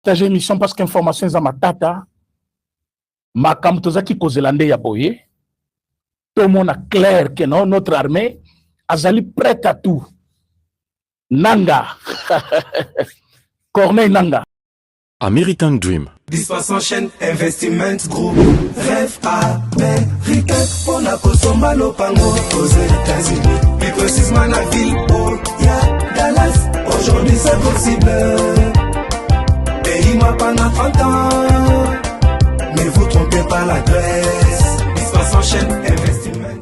partager émission parce qu'information za matata makambo tozaki kozelande ya boye tout le monde a clair que non notre armée azali prête à tout nanga Corneille Nanga American Dream. Dispensant chaîne Investment Group. Rêve américain pour la Kosomba Lopango aux États-Unis. Plus précisément la ville où il y a Dallas. Aujourd'hui c'est possible. Pays m'a pendant 30 ans. Ne vous trompez pas l'adresse. Dispensant chaîne Investment Group.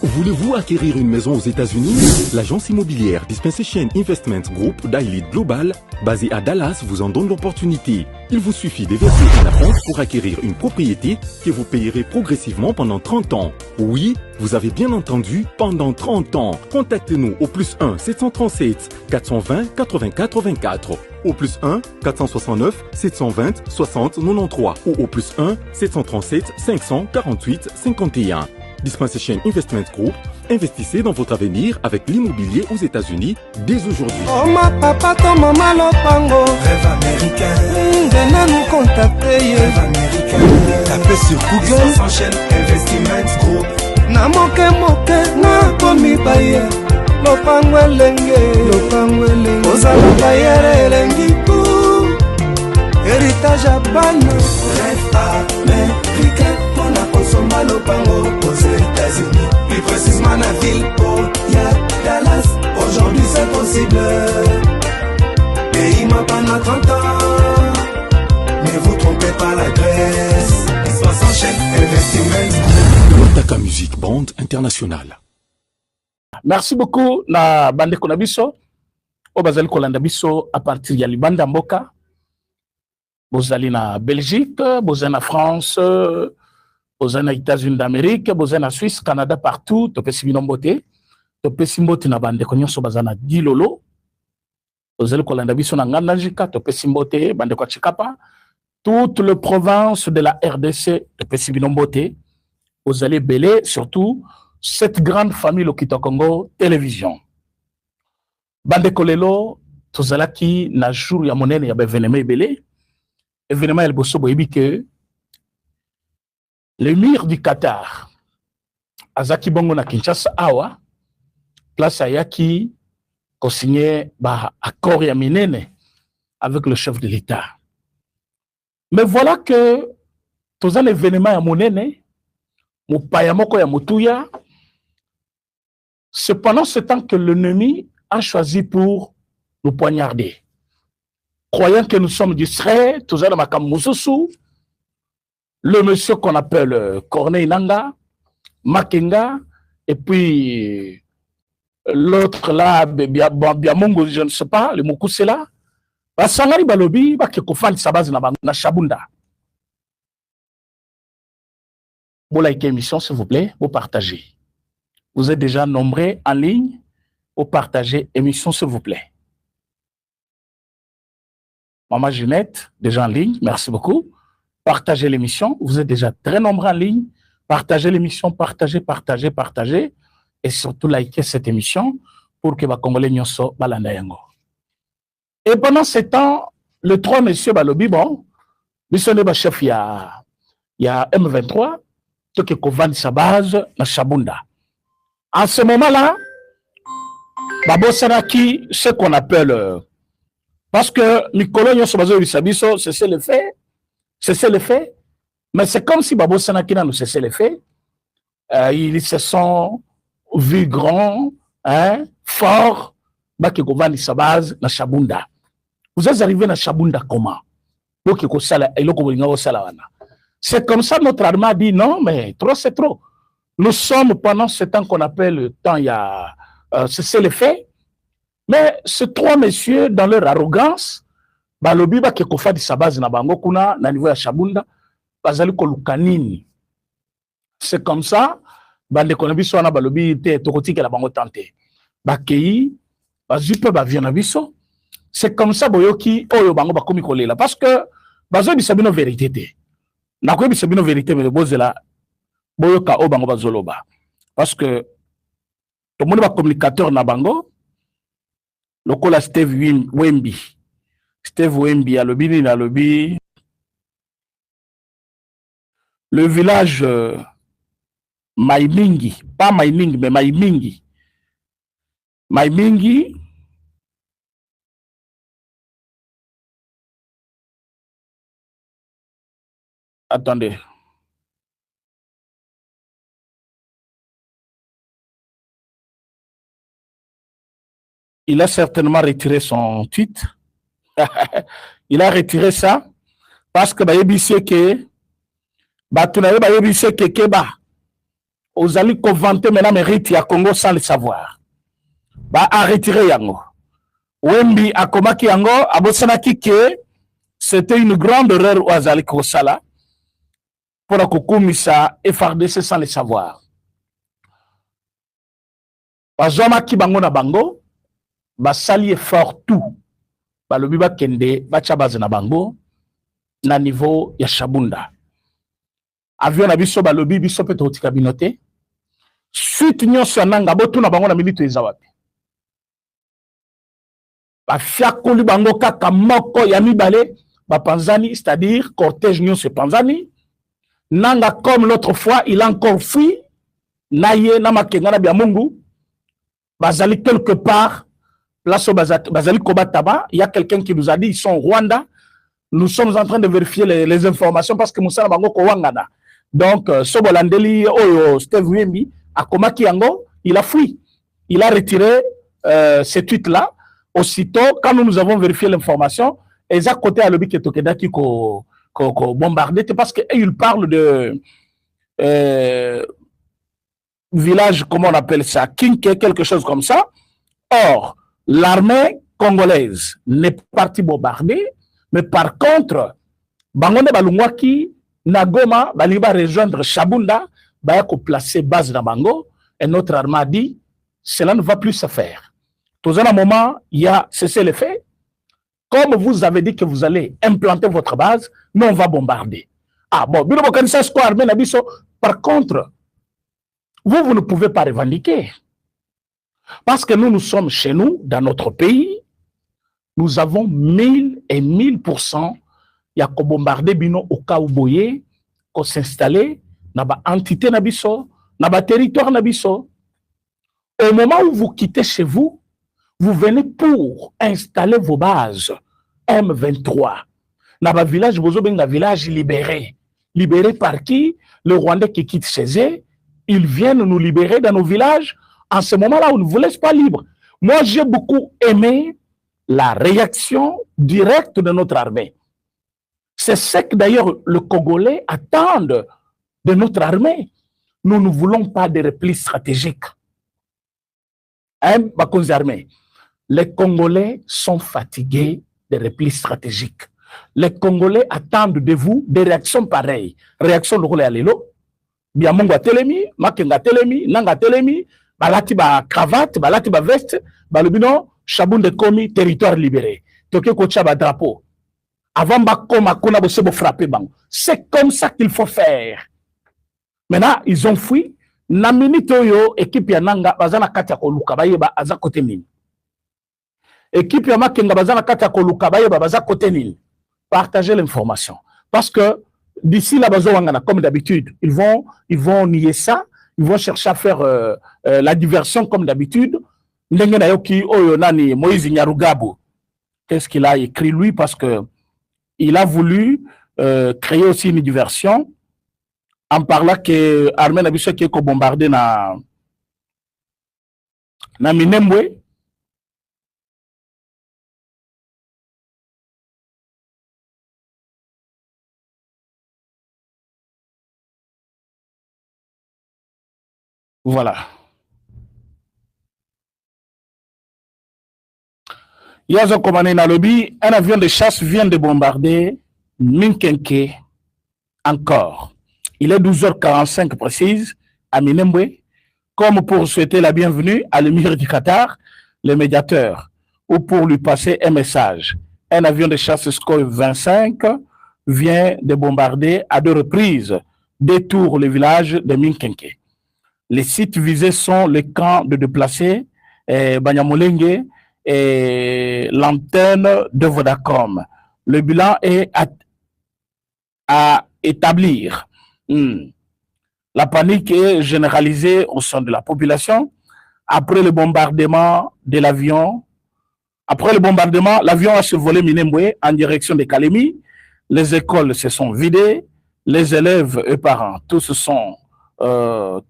Voulez-vous acquérir une maison aux États-Unis? L'agence immobilière Dispensation Investment Group d'Elite Global, basée à Dallas, vous en donne l'opportunité. Il vous suffit de verser un acompte pour acquérir une propriété que vous payerez progressivement pendant 30 ans. Oui, vous avez bien entendu, pendant 30 ans. Contactez-nous au +1 737 420 84 24, au +1 469 720 60 93 ou au +1 737 548 51. Dispensation Investment Group, investissez dans votre avenir avec l'immobilier aux États-Unis dès aujourd'hui. Oh ma papa, ton maman Lopango. Rêve américain. Venez nous contacter. Rêve américain. Tapez sur Google. Dispensation Investment Group. Na moke na komi baye. Lopango elenge. Ozala baye elengi pou. Héritage abana. Rêve américain. Pour la Kosomba Lopango aux États-Unis. Plus précisément la ville où il y a Dallas. Aujourd'hui c'est possible. Pays m'a pendant 30 ans. Ne vous trompez pas l'adresse. 60 chaînes Investment. Otaka Music Band International. Merci beaucoup na bande konabiso o bazali kolanda biso à partir ya libanda mboka bozali na Belgique, bozali na France, bozali na États-Unis d'Amérique, bozali na Suisse, Canada, partout topesi bino mbote topesi mbote na bande nyonso bazali na Dilolo bozali kolanda biso na Ngandajika topesi mbote bande kwa Chikapa toute le province de la RDC topesi bino mbote bozali belé surtout cette grande famille Lokita Congo télévision bande kolelo tozalaki na jour ya monene ya événement belé événement el bosso boyebi que l'émir du Qatar azaki bongo na Kinshasa awa place ayaki ko signé ba accord ya minene avec le chef de l'État. Mais voilà que tous un événement ya monene mupaya moko ya mutuya. C'est pendant ce temps que l'ennemi a choisi pour nous poignarder. Croyant que nous sommes distraits, tous un makam mususu, le monsieur qu'on appelle Corneille Nanga, Makenga, et puis l'autre là, Biamongo, je ne sais pas, le Mokusela, Basangari Balobi, Bakekofan Sabaz na Chabunda. Vous likez l'émission, s'il vous plaît, vous partagez. Vous êtes déjà nombreux en ligne, vous partagez l'émission, s'il vous plaît. Maman Ginette, déjà en ligne, merci beaucoup. Partagez l'émission. Vous êtes déjà très nombreux en ligne. Partagez l'émission, partagez. Et surtout, likez cette émission pour que les Congolais nyonso balanda yango. Et pendant ce temps, le 3 monsieur Balobi, bon, monsieur le chef, il y a M23, qui est sa base na Chabunda. En ce moment-là, Babo Sanaki, ce qu'on appelle, parce que Nicolas Nyonso Bisabiso, c'est le fait, mais c'est comme si Babo Sanaki n'a cessé le fait. Ils se sont vus grands, forts, Bakekovani sa base na Chabunda. Vous êtes arrivé na Chabunda comment? C'est comme ça notre armée a dit non, mais trop c'est trop. Nous sommes pendant ce temps qu'on appelle le temps, il y a c'est le fait. Mais ces trois messieurs, dans leur arrogance, balobi ba kekofa di sabazi na bango kuna na niveau ya Chabunda, bazali kolukanini. C'est comme ça, bande konabiso na balobi te tokotike la bango tante. Bakei, bazupe ba viana biso. C'est comme ça boyoki oyo bango bakomi kolela parce que bazo bisabino vérité te. Na ko bisabino vérité mais bozela boyoka o bango bazoloba. Parce que tout le monde va communicateur na bango. Lokola Steve Wemby. Steve Wembi, à lobby. Le village Maimingi, pas Maimingi, mais Maimingi. Maimingi, attendez. Il a certainement retiré son tweet. Il a retiré ça parce que aux alliés vanter maintenant mérite à Congo sans le savoir. A retiré yango. Wembi a komaki yango abosanaki que c'était une grande erreur aux alliés Kosala pour la kokumisa FRDC sans le savoir. Bazomaki bango na bango basali effort tout. Balobi ba kende bacha base na bango na niveau ya Shabunda. Avion na biso balobi biso pe to tika binote. Suite nyonso nanga botu na bango na milito ezawapi. Ba fiakoli bango kaka moko ya mibale ba panzani, c'est-à-dire cortège nyonso panzani. Nanga comme l'autre fois, il a encore fui naye na makenga na biamungu. Bazali quelque part place Bazali Kobataba, il y a quelqu'un qui nous a dit ils sont au Rwanda. Nous sommes en train de vérifier les informations parce que Moussa Bango Kowangana. Donc, Sobolandeli, Steve Wembi, à Komaki Yango, il a fui. Il a retiré ces tweets-là. Aussitôt, quand nous avons vérifié l'information, ils à côté à l'objet Tokeda qui bombardé, parce qu'il parle de village, comment on appelle ça, Kinke, quelque chose comme ça. Or, l'armée congolaise n'est pas partie bombarder, mais par contre, Bangonde Balungwaki, Nagoma, Baliba rejoindre Shabunda, Bayako placer base dans Bango, et notre armée a dit, cela ne va plus se faire. Tout un moment, il y a cessé le fait. Comme vous avez dit que vous allez implanter votre base, nous on va bombarder. Ah bon, par contre, vous ne pouvez pas revendiquer. Parce que nous sommes chez nous, dans notre pays, nous avons 1000 et 1000%. Il y a qu'à bombarder bino au cas où boyer, qu'on s'installer, dans la entité nabiso, dans le territoire nabiso. Au moment où vous quittez chez vous, vous venez pour installer vos bases. M23. Dans le village, vous avez un village libéré. Libéré par qui? Le Rwandais qui quitte chez eux, ils viennent nous libérer dans nos villages. En ce moment-là, on ne vous laisse pas libre. Moi, j'ai beaucoup aimé la réaction directe de notre armée. C'est ce que d'ailleurs le Congolais attendent de notre armée. Nous ne voulons pas de repli stratégique. Hein, armées. Les Congolais sont fatigués des replis stratégiques. Les Congolais attendent de vous des réactions pareilles. Réaction de Rôle Alelo, Biamonga Telemi, Makenga Telemi, Nanga Telemi, Balati ba cravate, Balati ba veste, Balubino, Chabunde Komi, territoire libéré. Toke Kocha ba drapeau. Avant Bakoma Kona Bosebo frapper bang. C'est comme ça qu'il faut faire. Maintenant, ils ont fui. Na minute yo, équipe ya Nanga, Bazana Katia Koluka, Bayeba, Aza Kote Nini. Équipe ya Makenga, Bazana Katia Koluka, Bayeba, Baza Kote Nini. Partagez l'information. Parce que d'ici là, comme d'habitude, ils vont nier ça, ils vont chercher à faire la diversion comme d'habitude. Moïse Nyarugabo, qu'est-ce qu'il a écrit lui? Parce que il a voulu créer aussi une diversion en parlant que l'armée Nabiso qui est bombardé na Minembwe. Voilà. Yazo Komane Nalobi, un avion de chasse vient de bombarder Minkenke encore. Il est 12h45 précise à Minembwe, comme pour souhaiter la bienvenue à l'émir du Qatar, le médiateur, ou pour lui passer un message. Un avion de chasse Sukhoi 25 vient de bombarder à 2 reprises, détourne le village de Minkenke. Les sites visés sont les camps de déplacés, Banyamulenge et l'antenne de Vodacom. Le bilan est à établir. La panique est généralisée au sein de la population. Après le bombardement de l'avion, l'avion a survolé Minembwe en direction de Kalemi. Les écoles se sont vidées. Les élèves et parents, tous se sont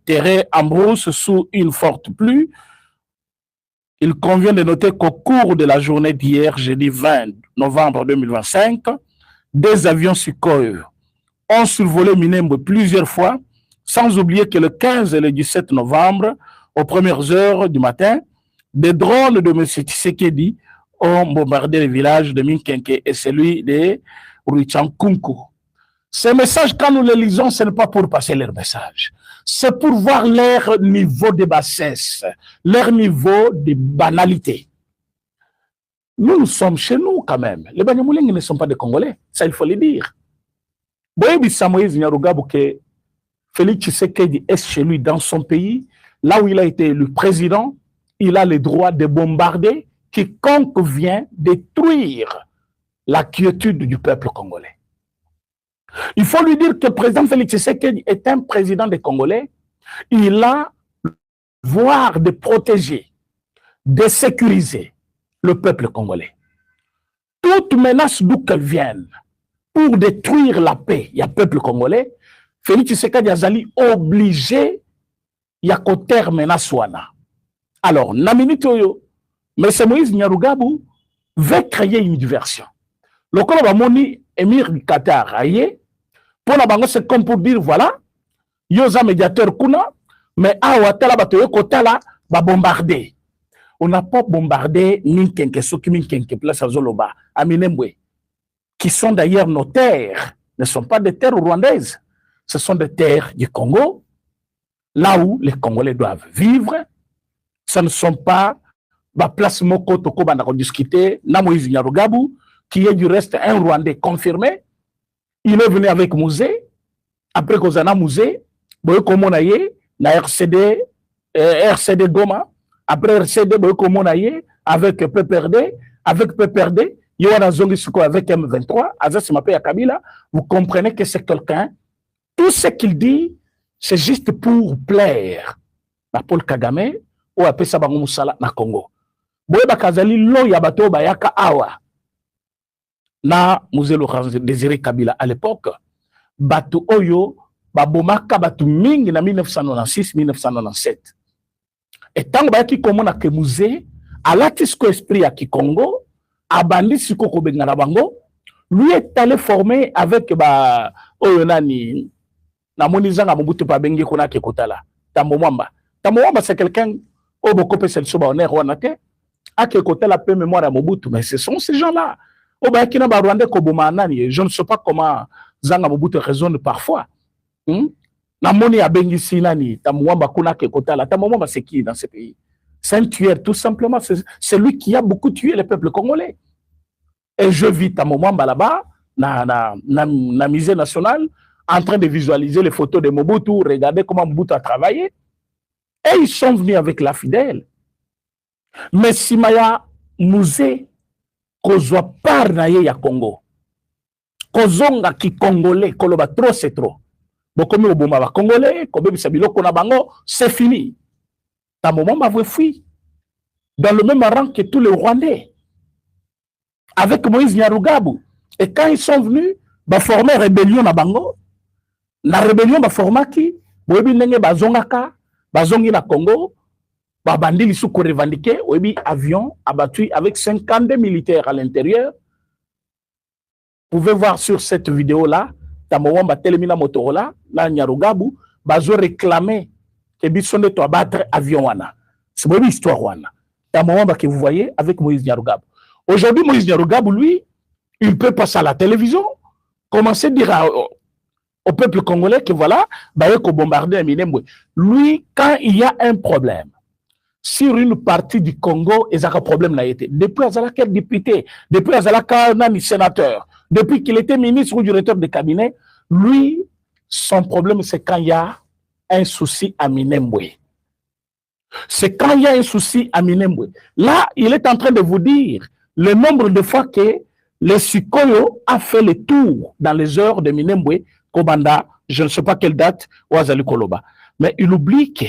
terrés en brousse sous une forte pluie. Il convient de noter qu'au cours de la journée d'hier, jeudi 20 novembre 2025, des avions Sukhoi ont survolé Minembwe plusieurs fois, sans oublier que le 15 et le 17 novembre, aux premières heures du matin, des drones de M. Tshisekedi ont bombardé le village de Minkenke et celui de Ruichankunku. Ces messages, quand nous les lisons, ce n'est pas pour passer leur message. C'est pour voir leur niveau de bassesse, leur niveau de banalité. Nous sommes chez nous quand même. Les Banyamulenge ne sont pas des Congolais, ça il faut le dire. Boyebi Samoïse Nyarugabu que Félix Tshisekedi est chez lui dans son pays, là où il a été élu président, il a le droit de bombarder quiconque vient détruire la quiétude du peuple congolais. Il faut lui dire que le président Félix Tshisekedi est un président des Congolais. Il a le devoir de protéger, de sécuriser le peuple congolais. Toute menace d'où qu'elle vienne pour détruire la paix, il y a peuple congolais, Félix Tshisekedi Azali obligé, il y a qu'au terme menace wana. Alors, na minute oyo, M. Moïse Nyarugabu veut créer une diversion. Le Koloba Moni, émir du Qatar, aïe, pour la banque, c'est comme pour dire, voilà, yoza médiateur kuna, mais awatala batoyo kotala, ba bombarder. On n'a pas bombardé Minkenke, Soki Minkenke, place à Zoloba, à Minembwe, qui sont d'ailleurs nos terres, ne sont pas des terres rwandaises, ce sont des terres du Congo, là où les Congolais doivent vivre. Ce ne sont pas la place Moko Toko Bandako discuter, na Moïse Nyarugabu, qui est du reste un Rwandais confirmé. Il est venu avec Mouzé, après Kozana Mouzé, Boyo Komonaye, na RCD Goma, après RCD Boyo Komonaye, avec PPRD, Yoana Zongi Suko avec M23, Azas Mapé Kabila, vous comprenez que c'est quelqu'un, tout ce qu'il dit, c'est juste pour plaire à Paul Kagame ou à Pesabango Moussala na Congo. Boyo Bakazali lo yabato bayaka awa. Na Mouzé Laurent Désiré Kabila à l'époque, Batu Oyo, Babomaka Batu Ming na 1996-1997. Et tant que komona ke Mouzé, à l'atisko esprit à Kikongo, à Bandi Siko Kobengarabango, lui est allé former avec Oyonani, na Monizanga Mobutu Pabengi Kona Kekotala, Tambomamba. Tambomamba c'est quelqu'un, Obokope Selsoba Oner Wanate, à Kekotala peu mémoire à Mobutu, mais ce sont ces gens-là. Je ne sais pas comment Zanga Mobutu raisonne parfois. Namoni Abengi Sinani, Tamouamba Kunake Kotala, Tamouamba c'est qui dans ce pays? C'est un tueur, tout simplement. C'est lui qui a beaucoup tué le peuple congolais. Et je vis Tamouamba là-bas, na musée national, en train de visualiser les photos de Mobutu, regarder comment Mobutu a travaillé. Et ils sont venus avec la fidèle. Mais si Maya Mouzé, kozwa par na ye ya Congo kozonga ki congolais koloba trop c'est trop bokomi oboma ba congolais kobebisa biloko na bango c'est fini. Ta moment m'avait fui dans le même rang que tous les Rwandais avec Moïse Nyarugabu. Et quand ils sont venus ba former rébellion na bango, na rébellion ba formaki boyebi ndenge bazongaka bazongi na Congo. Babandi Lissouko revendiqué, oui, avion abattu avec 52 militaires à l'intérieur. Vous pouvez voir sur cette vidéo-là, Tamouamba Telemina Motorola, là, Nyarugabu, bazo réclamé que Bissonde doit abattre avion wana. C'est une histoire wana. Tamouamba que vous voyez avec Moïse Nyarugabu. Aujourd'hui, Moïse Nyarugabu, lui, il peut passer à la télévision, commencer à dire au peuple congolais que voilà, bah, il faut bombarder Minembwe. Lui, quand il y a un problème, sur une partie du Congo, il y a un problème là été. Depuis Azalaka député, depuis Azalaka sénateur, depuis qu'il était ministre ou directeur de cabinet, lui, son problème c'est quand il y a un souci à Minembwe. C'est quand il y a un souci à Minembwe. Là, il est en train de vous dire le nombre de fois que le Sikoyo a fait le tour dans les heures de Minembwe, Kobanda, je ne sais pas quelle date, Ouazali Koloba. Mais il oublie que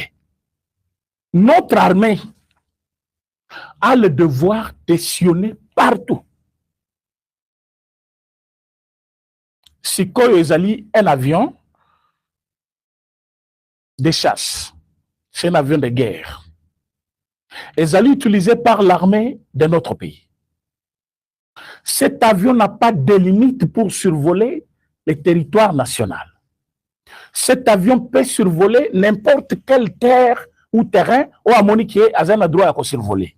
notre armée a le devoir de sillonner partout. Sikoyo Ezali, un avion de chasse. C'est un avion de guerre. Ezali utilisé par l'armée de notre pays. Cet avion n'a pas de limite pour survoler le territoire national. Cet avion peut survoler n'importe quelle terre ou terrain ou à Monique a un droit à survoler.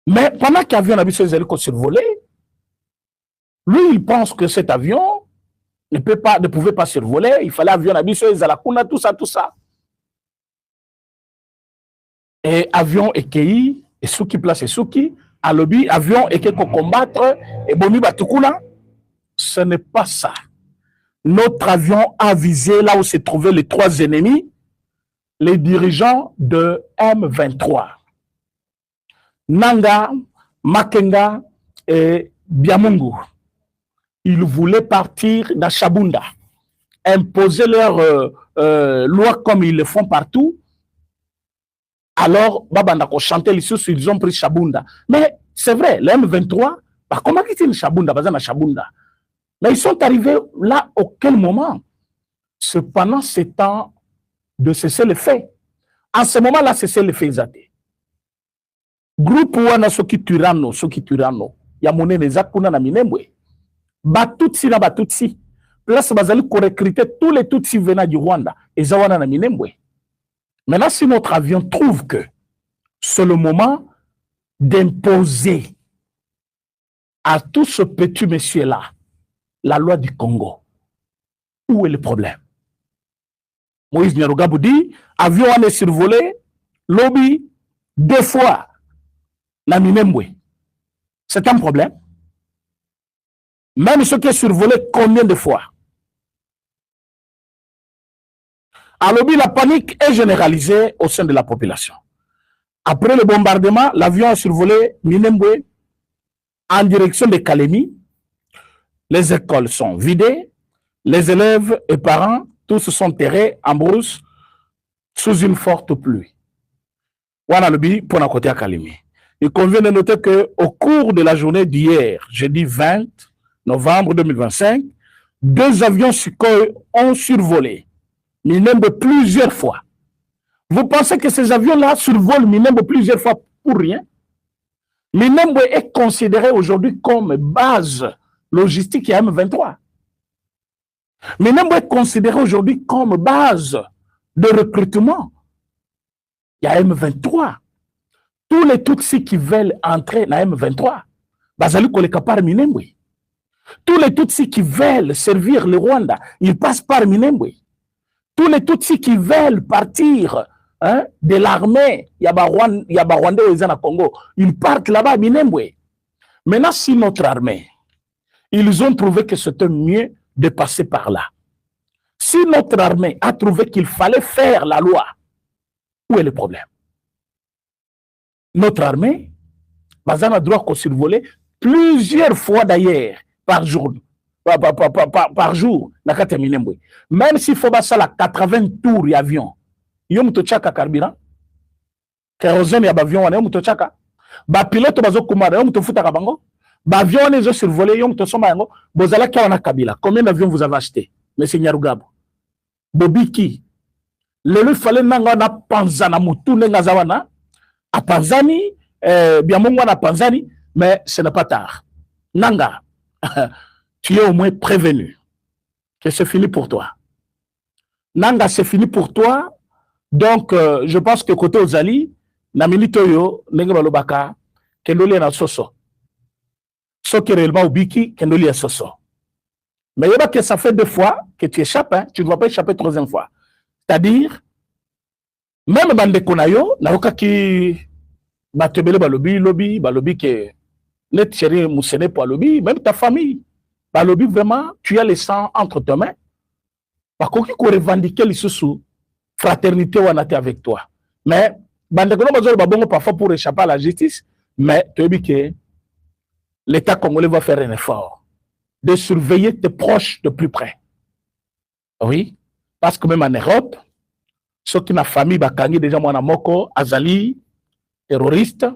Mais pendant que l'avion a survolé, lui, il pense que cet avion ne pouvait pas survoler. Il fallait avion tout ça. Et avion Ekei, et Souki place et Souki, à lobby, avion Ekei pour combattre, et Boni Batukuna. Ce n'est pas ça. Notre avion a visé là où se trouvaient les trois ennemis, les dirigeants de M23. Nanga, Makenga et Biamungu. Ils voulaient partir dans Chabunda, imposer leur loi comme ils le font partout. Alors, Babandako chantait les sous, ils ont pris Chabunda. Mais c'est vrai, le M23, comment quitter Chabunda, Chabunda? Mais ils sont arrivés là, au quel moment? Cependant, c'est temps de cesser le fait. En ce moment-là, cesser le fait exaté. Groupe Wana Soki Turano, Yamone Nezakuna na Minembwe. Batutsi na Batutsi. Place Bazali pour recruter tous les Tutsi venant du Rwanda. Et Zawana na Minembwe. Maintenant, si notre avion trouve que c'est le moment d'imposer à tout ce petit monsieur-là la loi du Congo, où est le problème? Moïse Nyarugabou dit, avion est survolé, lobby, 2 fois, na Minembwe. C'est un problème. Même ce qui est survolé, combien de fois? À lobby, la panique est généralisée au sein de la population. Après le bombardement, l'avion a survolé Minembwe en direction de Kalemi. Les écoles sont vidées. Les élèves et parents, tous sont terrés en brousse sous une forte pluie. Voilà le but pour la côté à Kalemi. Il convient de noter qu'au cours de la journée d'hier, jeudi 20 novembre 2025, 2 avions Sukhoi ont survolé Minembwe plusieurs fois. Vous pensez que ces avions-là survolent Minembwe plusieurs fois pour rien? Minembwe est considéré aujourd'hui comme base logistique à M23. Minembwe est considéré aujourd'hui comme base de recrutement. Il y a M23. Tous les Tutsis qui veulent entrer dans M23, Bazali Koleka par Minembwe. Tous les Tutsis qui veulent servir le Rwanda, ils passent par Minembwe. Tous les Tutsis qui veulent partir de l'armée, il y a Rwanda au Congo, ils partent là-bas à Minembwe. Maintenant, si notre armée, ils ont trouvé que c'était mieux de passer par là. Si notre armée a trouvé qu'il fallait faire la loi, où est le problème? Notre armée, Bazan a droit qu'on survole plusieurs fois d'ailleurs par jour. Par jour, même s'il faut passer à 80 tours d'avion, il y a un carburant, kérosène, il y a un avion, il y a un pilote, il y a un avion, il y a survolé, il y a un Kabila. Combien d'avions vous avez acheté, M. Nyarugabo? Bobiki, il fallait que Panzana Moutou Nengazawana, à Panzani, Biamongo à Panzani, mais ce n'est pas tard. Nanga. Tu es au moins prévenu que c'est fini pour toi. Nanga, c'est fini pour toi. Donc, je pense que côté Ozali, Namini Toyo, Nengabalobaka, Kendoli na Soso. Ce qui est réellement Ubiki, Kendoli à Soso. Mais il y a que ça fait 2 fois que tu échappes, hein, tu ne vas pas échapper 3e fois. C'est-à-dire, même Bande Konayo, Naoka qui Batebele Balobi, que net chéri Moussene pour lobby, même ta famille. Balobi, vraiment, tu as le sang entre tes mains. Par contre, il faut revendiquer les sous fraternité ou anaté avec toi. Mais, parfois pour échapper à la justice, mais l'État congolais va faire un effort de surveiller tes proches de plus près. Oui, parce que même en Europe, ceux qui ont famille, déjà moi moko, Azali, terroriste,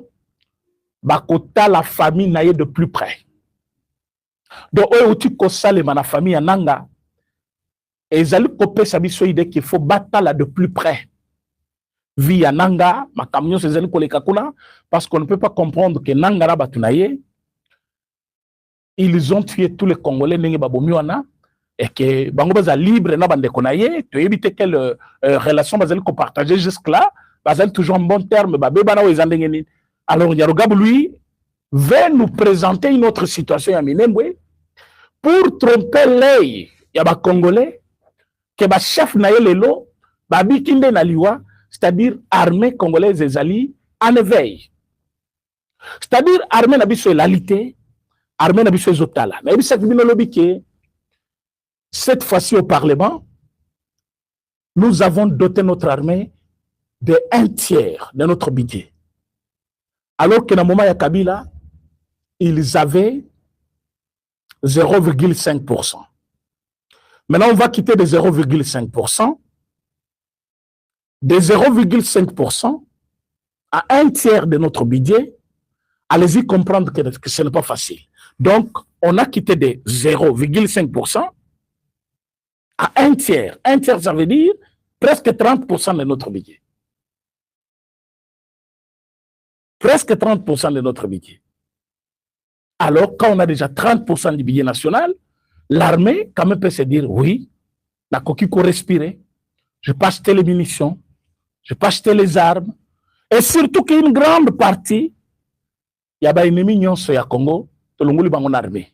bakota la famille naïe de plus près. Donc, eux, tu connais la famille en Nanga, et ils allaient copier sa mission idée qu'il faut battre là de plus près. Via Nanga, ma camion, c'est Zali Kolekakuna, parce qu'on ne peut pas comprendre que Nanga là, batunaye, ils ont tué tous les Congolais, et que bango baza libre na bande konaye, tu évites quelle relation bazali ko partager jusque là, bazali toujours en bon terme, babé bana wezandengeni. Alors Yarogab lui veut nous présenter une autre situation à Minembwe pour tromper l'œil ya ba Congolais que ba chef na lelo ba bikinde na liwa, c'est-à-dire armée congolaise ezali en éveil. C'est-à-dire armée na biso elalité, armée na biso ezotala. Na bisa kibino lobike. Cette fois-ci au Parlement, nous avons doté notre armée de 1/3 de notre budget. Alors que dans le moment de Kabila, ils avaient 0,5%. Maintenant, on va quitter de 0,5%. De 0,5% à 1/3 de notre budget, allez-y comprendre que ce n'est pas facile. Donc, on a quitté de 0,5% à 1/3. 1/3, ça veut dire presque 30% de notre budget. Presque 30% de notre budget. Alors, quand on a déjà 30% du budget national, l'armée, quand même, peut se dire, oui, la coquille pour respirer, je peux acheter les munitions, je peux acheter les armes, et surtout qu'une grande partie, il y a des ennemis sur le Congo, tout le monde est en armée.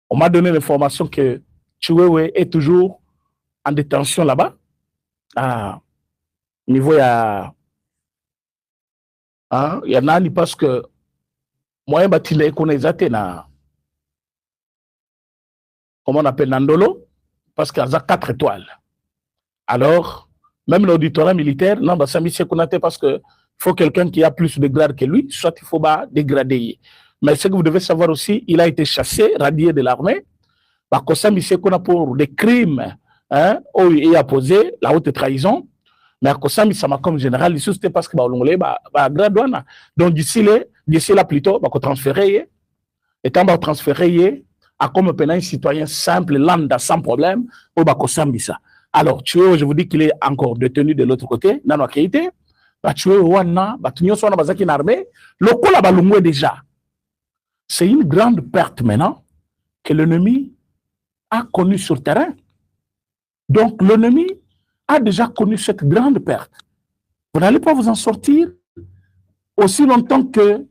On m'a donné l'information que Chiwewe est toujours en détention là-bas. Niveau, il y en a parce que moi, je connais comment on appelle Nandolo, parce qu'il y a 4 étoiles. Alors, même l'auditorat militaire, non, ça m'y parce que faut quelqu'un qui a plus de grade que lui, soit il faut dégrader. Mais ce que vous devez savoir aussi, il a été chassé, radié de l'armée. Pour des crimes, où il a posé la haute trahison, mais à Kosami, ça m'a comme général, c'était parce que donc d'ici là plutôt, il transférer, et quand on va transférer, à comme un citoyen simple, lambda, sans problème, au Bakosami ça. Alors, je vous dis qu'il est encore détenu de l'autre côté, Nano Keïté, déjà. C'est une grande perte maintenant que l'ennemi a connu sur le terrain. Donc, l'ennemi a déjà connu cette grande perte. Vous n'allez pas vous en sortir aussi longtemps que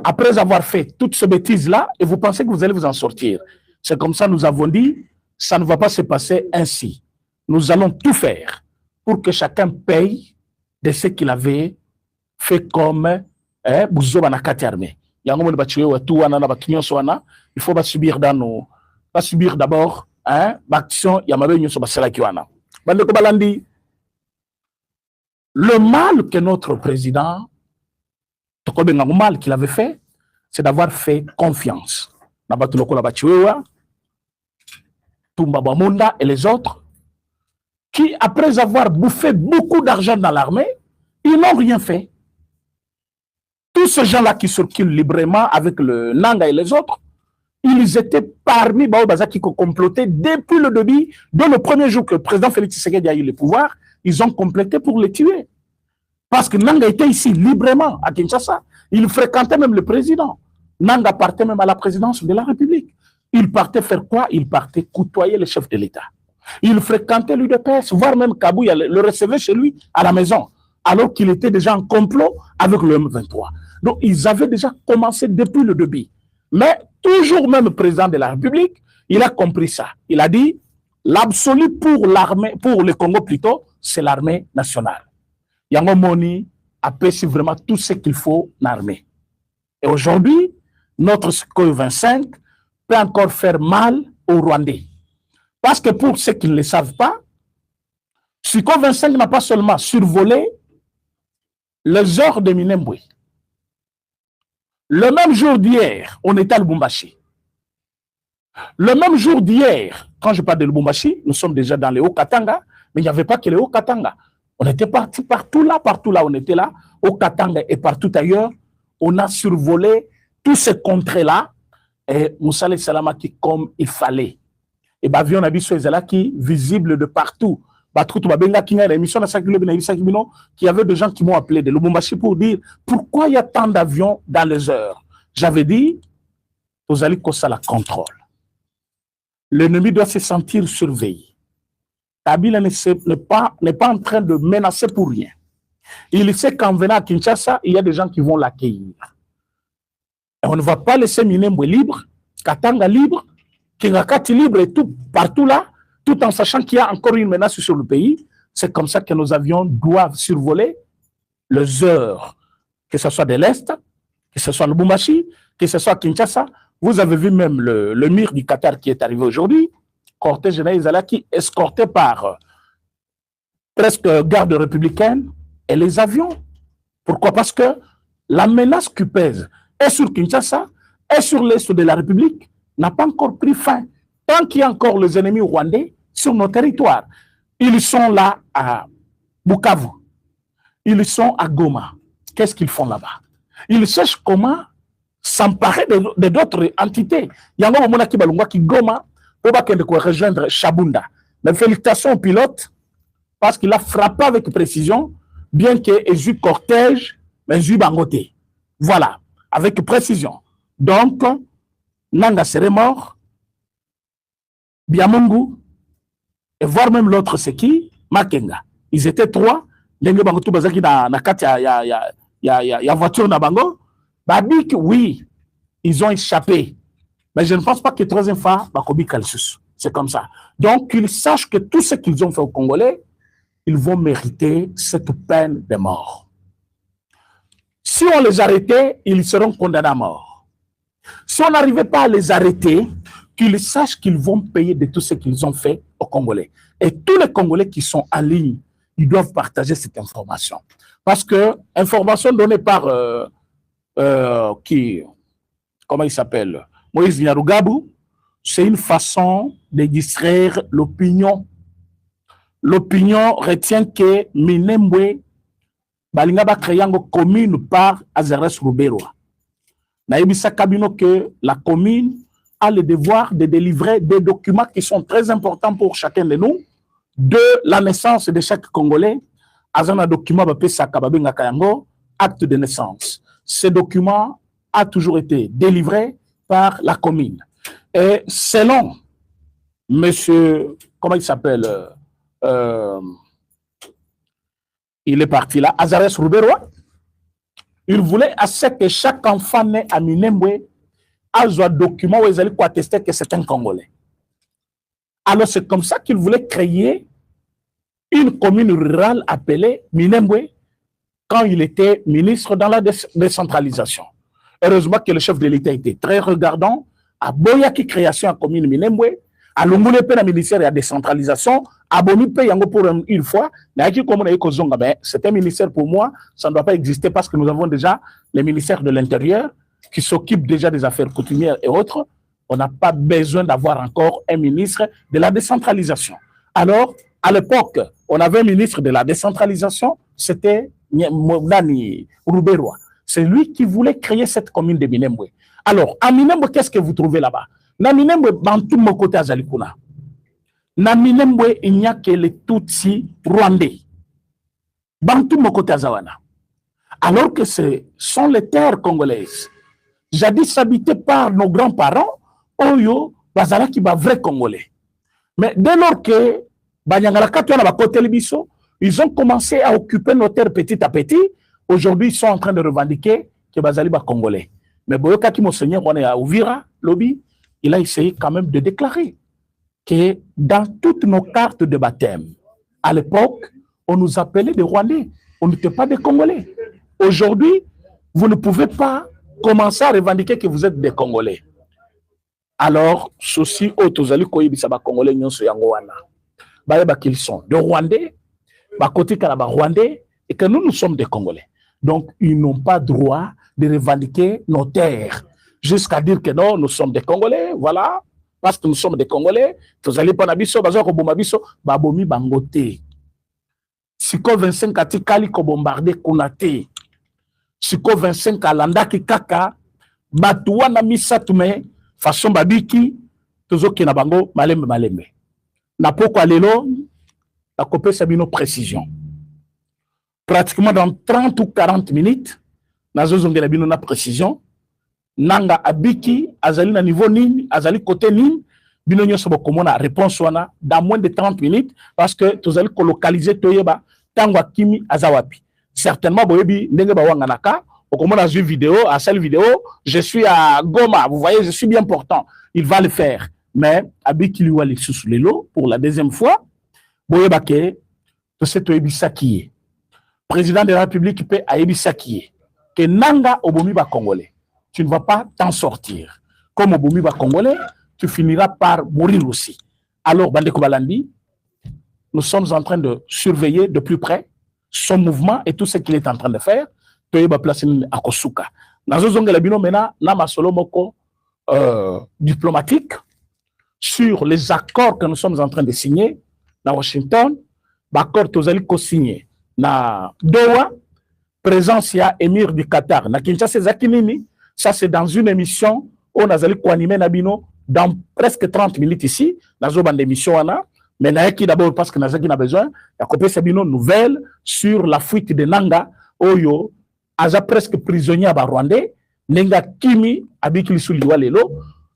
après avoir fait toutes ces bêtises-là, et vous pensez que vous allez vous en sortir. C'est comme ça, nous avons dit, ça ne va pas se passer ainsi. Nous allons tout faire pour que chacun paye de ce qu'il avait fait comme Bouzo Banakati armée. Il faut pas subir dans nos, pas subir d'abord l'action. Le mal que notre président, le mal qu'il avait fait, c'est d'avoir fait confiance. Tumba Bamunda et les autres, qui, après avoir bouffé beaucoup d'argent dans l'armée, ils n'ont rien fait. Tous ces gens-là qui circulent librement avec le Nanga et les autres, ils étaient parmi Baobaza qui complotaient depuis le début, dès le premier jour que le président Félix Tshisekedi a eu le pouvoir, ils ont complété pour les tuer. Parce que Nanga était ici librement à Kinshasa. Il fréquentait même le président. Nanga partait même à la présidence de la République. Il partait faire quoi? Il partait côtoyer le chef de l'État. Il fréquentait l'UDPS, voire même Kabou, le recevait chez lui à la maison, alors qu'il était déjà en complot avec le M23. Donc, ils avaient déjà commencé depuis le début. Mais toujours même président de la République, il a compris ça. Il a dit, l'absolu pour l'armée, pour le Congo plutôt, c'est l'armée nationale. Yango Moni a payé vraiment tout ce qu'il faut l'armée. Et aujourd'hui, notre Sukhoi 25 peut encore faire mal aux Rwandais. Parce que pour ceux qui ne le savent pas, Siko 25 n'a pas seulement survolé les heures de Minembwe. Le même jour d'hier, on était à Lubumbashi. Le même jour d'hier, quand je parle de Lubumbashi, nous sommes déjà dans les Hauts-Katanga, mais il n'y avait pas que les Hauts-Katanga. On était parti partout là, on était là, au Katanga et partout ailleurs. On a survolé tous ces contrées-là et Moussa Salamaki comme il fallait. Et l'avion a vu sur les qui visible de partout. Qu'il y avait des gens qui m'ont appelé de Lubumbashi pour dire pourquoi il y a tant d'avions dans les heures. J'avais dit, vous allez que ça la contrôle. L'ennemi doit se sentir surveillé. Kabila n'est pas en train de menacer pour rien. Il sait qu'en venant à Kinshasa, il y a des gens qui vont l'accueillir. Et on ne va pas laisser Minembwe libre, Katanga libre, Kingakati libre et tout, partout là, tout en sachant qu'il y a encore une menace sur le pays. C'est comme ça que nos avions doivent survoler les heures, que ce soit de l'Est, que ce soit Lubumbashi, que ce soit Kinshasa. Vous avez vu même le mur du Qatar qui est arrivé aujourd'hui, cortège général qui escorté par presque garde républicaine et les avions. Pourquoi? Parce que la menace qui pèse est sur Kinshasa et sur l'Est de la République n'a pas encore pris fin. Tant qu'il y a encore les ennemis rwandais sur nos territoires, ils sont là à Bukavu, ils sont à Goma. Qu'est-ce qu'ils font là-bas? Ils cherchent comment s'emparer de d'autres entités. Il y a un moment qui Goma pour rejoindre Chabunda. Mais félicitations au pilote parce qu'il a frappé avec précision, bien qu'il ait eu cortège, mais il a eu Bangote. Voilà, avec précision. Donc, Nanga serait mort, Biamungu, et voire même l'autre, c'est qui? Makenga. Ils étaient trois. Lengue Bangotu Bazaki na kati ya voiture na Bango. Babik, oui, ils ont échappé. Mais je ne pense pas que troisième fois, Bakobi Kalsus. C'est comme ça. Donc, qu'ils sachent que tout ce qu'ils ont fait aux Congolais, ils vont mériter cette peine de mort. Si on les arrêtait, ils seront condamnés à mort. Si on n'arrivait pas à les arrêter, qu'ils sachent qu'ils vont payer de tout ce qu'ils ont fait aux Congolais. Et tous les Congolais qui sont en ligne, ils doivent partager cette information. Parce que, information donnée par comment il s'appelle? Moïse Nyarugabo, c'est une façon de distraire l'opinion. L'opinion retient que Minembwe balinga ba créer une commune par Azares Ruberwa. Naïbisa Kabino que la commune a le devoir de délivrer des documents qui sont très importants pour chacun de nous, de la naissance de chaque Congolais. Azana document bapé Sakababenga Kayango, acte de naissance. Ce document a toujours été délivré par la commune. Et selon monsieur, comment il s'appelle, il est parti là, Azares Ruberwa, il voulait à ce que chaque enfant né à Minembwe a un document où ils allaient attester que c'est un Congolais. Alors c'est comme ça qu'il voulait créer une commune rurale appelée Minembwe quand il était ministre dans la décentralisation. Heureusement que le chef de l'État était très regardant, à Boyaki création à commune Minembwe, à Longole pe na ministère de la décentralisation, à Boni pe yango pour une fois, c'est un ministère pour moi, ça ne doit pas exister parce que nous avons déjà le ministère de l'Intérieur qui s'occupe déjà des affaires coutumières et autres. On n'a pas besoin d'avoir encore un ministre de la décentralisation. Alors, à l'époque, on avait un ministre de la décentralisation, c'était Nani Ruberwa. C'est lui qui voulait créer cette commune de Minembwe. Alors, à Minembwe, qu'est-ce que vous trouvez là-bas? Na Minembwe, Bantou Mokote Azalikuna. Na Minembwe, il n'y a que les Tutsi rwandais. Bantou Mokote Azawana. Alors que ce sont les terres congolaises, jadis habitées par nos grands-parents, Oyo, Bazala qui va vrai Congolais. Mais dès lors que ils ont commencé à occuper nos terres petit à petit, aujourd'hui ils sont en train de revendiquer que Bazali va Congolais. Mais Boyoka qui Monseigneur, on est à Ouvira, Lobby, il a essayé quand même de déclarer que dans toutes nos cartes de baptême, à l'époque, on nous appelait des Rwandais, on n'était pas des Congolais. Aujourd'hui, vous ne pouvez pas commencer à revendiquer que vous êtes des Congolais. Alors, ceci, Otozali Koyebisa ba Congolais nyonso yango wana. Bayeba qu'ils sont de Rwandais, ba côté Kalaba Rwandais, et que nous sommes des Congolais. Donc, ils n'ont pas droit de revendiquer nos terres. Jusqu'à dire que non, nous sommes des Congolais, voilà. Parce que nous sommes des Congolais, Tozali Panabiso, Bazako Bomabiso, Babomi Bangote. Siko 25 Atikali ko bombardé Konate. Siko 25 Alanda ki kaka, Batuwa na misatume, façon babiki, Tozoki na bango, malembe malembe. Na poko alelo, la copie sabino précision. Pratiquement dans 30 ou 40 minutes, nazo zongela bino na précision, nanga abiki, azali na niveau nini, azali côté nini, bino nyoso bokomona réponse wana, dans moins de 30 minutes, parce que tozali ko localiser toyeba, tango akimi azawapi. Certainement, boyebi, ndenge ba wanganaka, okomona zu vidéo, à celle vidéo, je suis à Goma, vous voyez, je suis bien portant, il va le faire. Mais, abiki liwa li sous les lots, pour la deuxième fois, boyeba ke, to se toyebi sakiye. Président de la République peut ayebi sakiye. Que nanga obomi ba Congolais, tu ne vas pas t'en sortir. Comme obomi ba Congolais, tu finiras par mourir aussi. Alors, Bandeko Balandi, nous sommes en train de surveiller de plus près son mouvement et tout ce qu'il est en train de faire. Toyeba place à Kosuka. Nazo zongela bino mena na masolo moko diplomatique sur les accords que nous sommes en train de signer dans Washington. L'accord tozali ko signer na Doha. Présence ya émir du Qatar. Na Kinshasa Zakinini, ça c'est dans une émission où Nazali ko animer Nabino dans presque 30 minutes ici, nazo bande émission wana, mais naeki d'abord parce que Nazaki n'a besoin, ya kopé Sabino nouvelle sur la fuite de Nanga Oyo, aza presque prisonnier à Rwandais, Nenga Kimi abiki lisuliwa lelo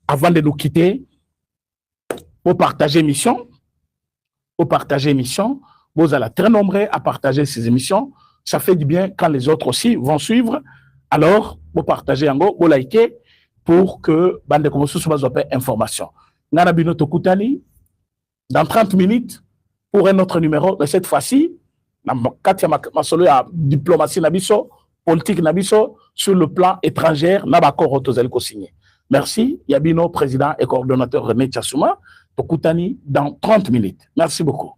avant de nous quitter pour partager émission, vous allez très nombreux à partager ces émissions. Ça fait du bien quand les autres aussi vont suivre. Alors, vous partagez en gros, vous likez pour que Bande Komosu soit information. Nana Bino Tokutani, dans 30 minutes, pour un autre numéro, mais cette fois-ci, Katia Masolo a diplomatie Nabiso, politique Nabiso, sur le plan étranger, Nabako Rotozel Kosigné. Merci, Yabino, président et coordonnateur René Tchassouma, Tokutani, dans 30 minutes. Merci beaucoup.